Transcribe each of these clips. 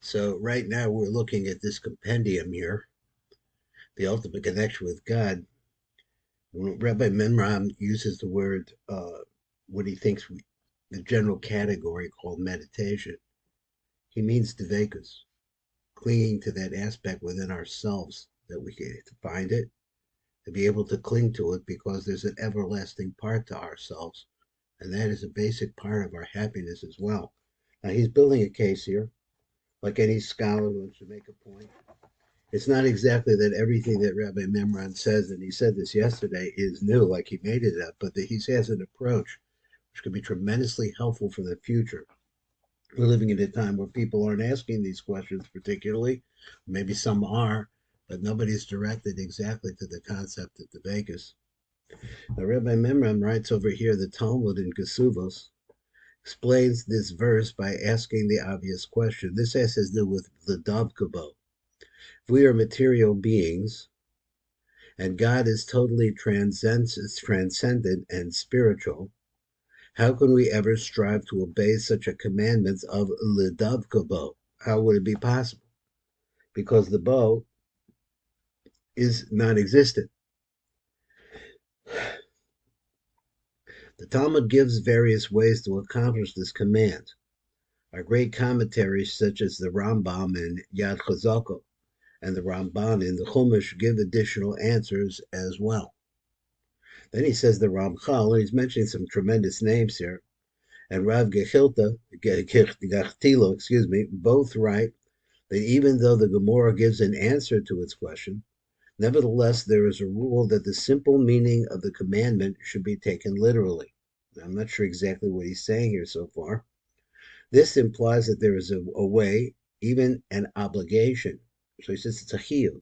So right now we're looking at this compendium here, the ultimate connection with God. When Rabbi Mimran uses the word, what he thinks the general category called meditation, he means Diveikus, clinging to that aspect within ourselves that we can to find it, to be able to cling to it because there's an everlasting part to ourselves, and that is a basic part of our happiness as well. Now he's building a case here, like any scholar wants to make a point. It's not exactly that everything that Rabbi Memran says, and he said this yesterday, is new, like he made it up, but that he has an approach which could be tremendously helpful for the future. We're living in a time where people aren't asking these questions particularly. Maybe some are, but nobody's directed exactly to the concept of the Vegas. Now, Rabbi Memran writes over here the Talmud in Kesuvos explains this verse by asking the obvious question. This has to do with the Dovkabo. If we are material beings, and God is totally transcendent and spiritual, how can we ever strive to obey such a commandment of Lidavkabo? How would it be possible? Because the bow is non existent. The Talmud gives various ways to accomplish this command. Our great commentaries, such as the Rambam in Yad Chazaka and the Ramban in the Chumash, give additional answers as well. Then he says the Ramchal, and he's mentioning some tremendous names here, and Rav Gechtilo, both write that even though the Gemara gives an answer to its question, nevertheless there is a rule that the simple meaning of the commandment should be taken literally. Now, I'm not sure exactly what he's saying here so far. This implies that there is a way, even an obligation. So he says it's a chiyuv,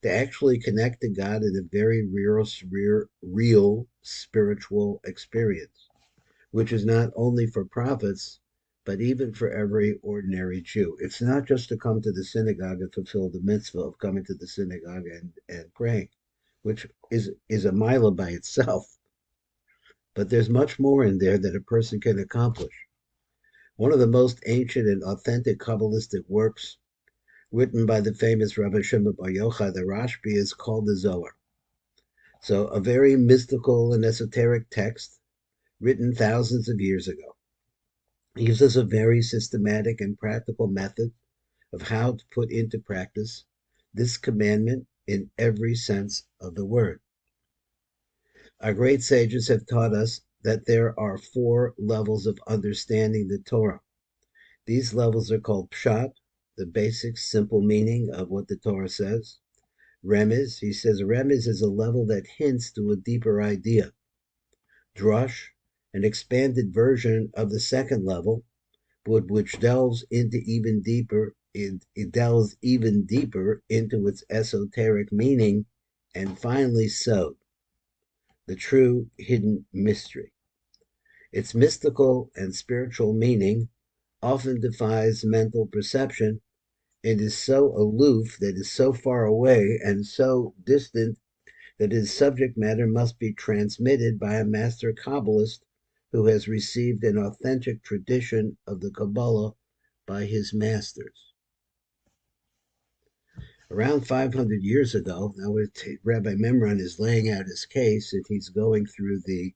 to actually connect to God in a very real spiritual experience, which is not only for prophets, but even for every ordinary Jew. It's not just to come to the synagogue and fulfill the mitzvah of coming to the synagogue and praying, which is a mila by itself. But there's much more in there that a person can accomplish. One of the most ancient and authentic Kabbalistic works written by the famous Rabbi Shimon Bar Yochai, the Rashbi, is called the Zohar. So a very mystical and esoteric text written thousands of years ago. He gives us a very systematic and practical method of how to put into practice this commandment in every sense of the word. Our great sages have taught us that there are 4 levels of understanding the Torah. These levels are called Pshat, the basic, simple meaning of what the Torah says. Remez, he says, Remez is a level that hints to a deeper idea. Drush, an expanded version of the second level, but which delves even deeper into its esoteric meaning, and finally Sod, the true hidden mystery. Its mystical and spiritual meaning often defies mental perception. It is so aloof, that is so far away and so distant that its subject matter must be transmitted by a master Kabbalist who has received an authentic tradition of the Kabbalah by his masters. Around 500 years ago, now Rabbi Memran is laying out his case, and he's going through the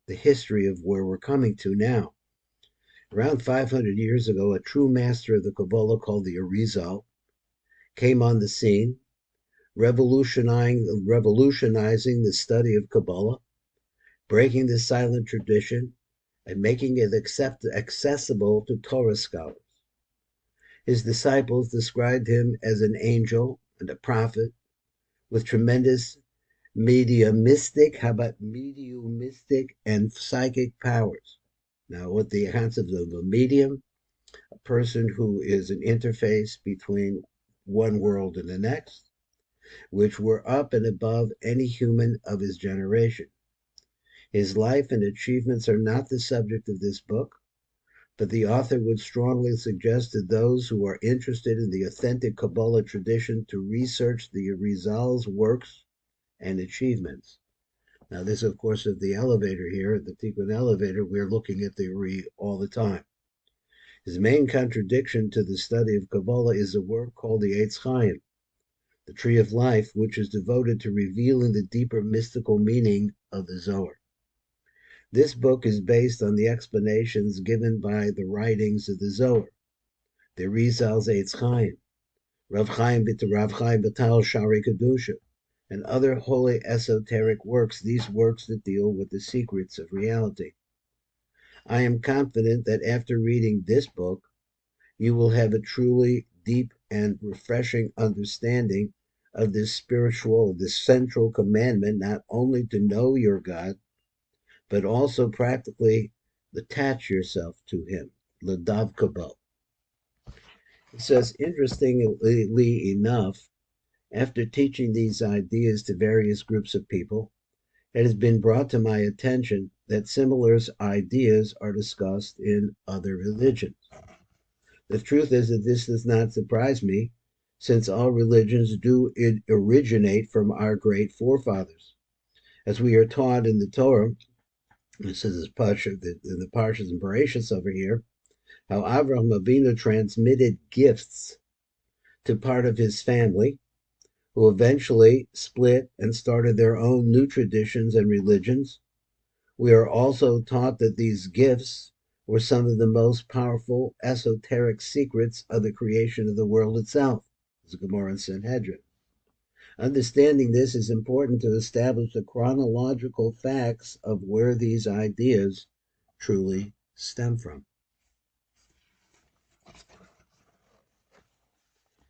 history of where we're coming to now. Around 500 years ago, a true master of the Kabbalah called the Arizal came on the scene, revolutionizing the study of Kabbalah, breaking the silent tradition, and making it accessible to Torah scholars. His disciples described him as an angel and a prophet with tremendous mediumistic and psychic powers. Now, what the concept of a medium, a person who is an interface between one world and the next, which were up and above any human of his generation. His life and achievements are not the subject of this book, but the author would strongly suggest to those who are interested in the authentic Kabbalah tradition to research the Arizal's works and achievements. Now, this, of course, is the elevator here, the Tikkun elevator. We're looking at the Ari all the time. His main contradiction to the study of Kabbalah is a work called the Eitz Chaim, the Tree of Life, which is devoted to revealing the deeper mystical meaning of the Zohar. This book is based on the explanations given by the writings of the Zohar, the Rizal's Eitz Chaim, Rav Chaim Batal Shari Kedusha, and other holy esoteric works, these works that deal with the secrets of reality. I am confident that after reading this book, you will have a truly deep and refreshing understanding of this central commandment, not only to know your God, but also practically attach yourself to him, Ladav Kabal. It says, interestingly enough, after teaching these ideas to various groups of people, it has been brought to my attention that similar ideas are discussed in other religions. The truth is that this does not surprise me, since all religions do originate from our great forefathers. As we are taught in the Torah, this is in the Parshas and Bereshis over here, how Avraham Avinu transmitted gifts to part of his family, who eventually split and started their own new traditions and religions. We are also taught that these gifts were some of the most powerful esoteric secrets of the creation of the world itself, as Gemara and Sanhedrin. Understanding this is important to establish the chronological facts of where these ideas truly stem from.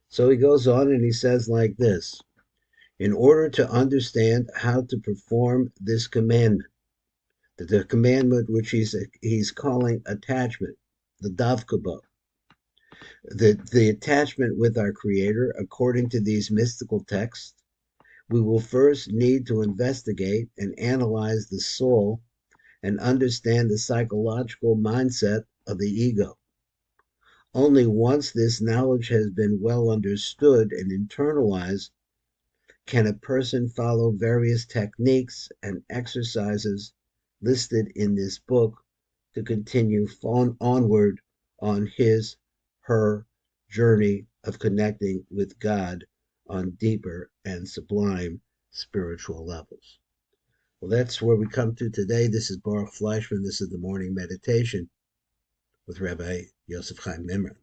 So he goes on and he says like this, in order to understand how to perform this commandment, the commandment which he's calling attachment, the davkaba, the attachment with our Creator, according to these mystical texts, we will first need to investigate and analyze the soul and understand the psychological mindset of the ego. Only once this knowledge has been well understood and internalized can a person follow various techniques and exercises listed in this book to continue onward on her journey of connecting with God on deeper and sublime spiritual levels. Well, that's where we come to today. This is Baruch Fleischman. This is the morning meditation with Rabbi Yosef Chaim Mimran.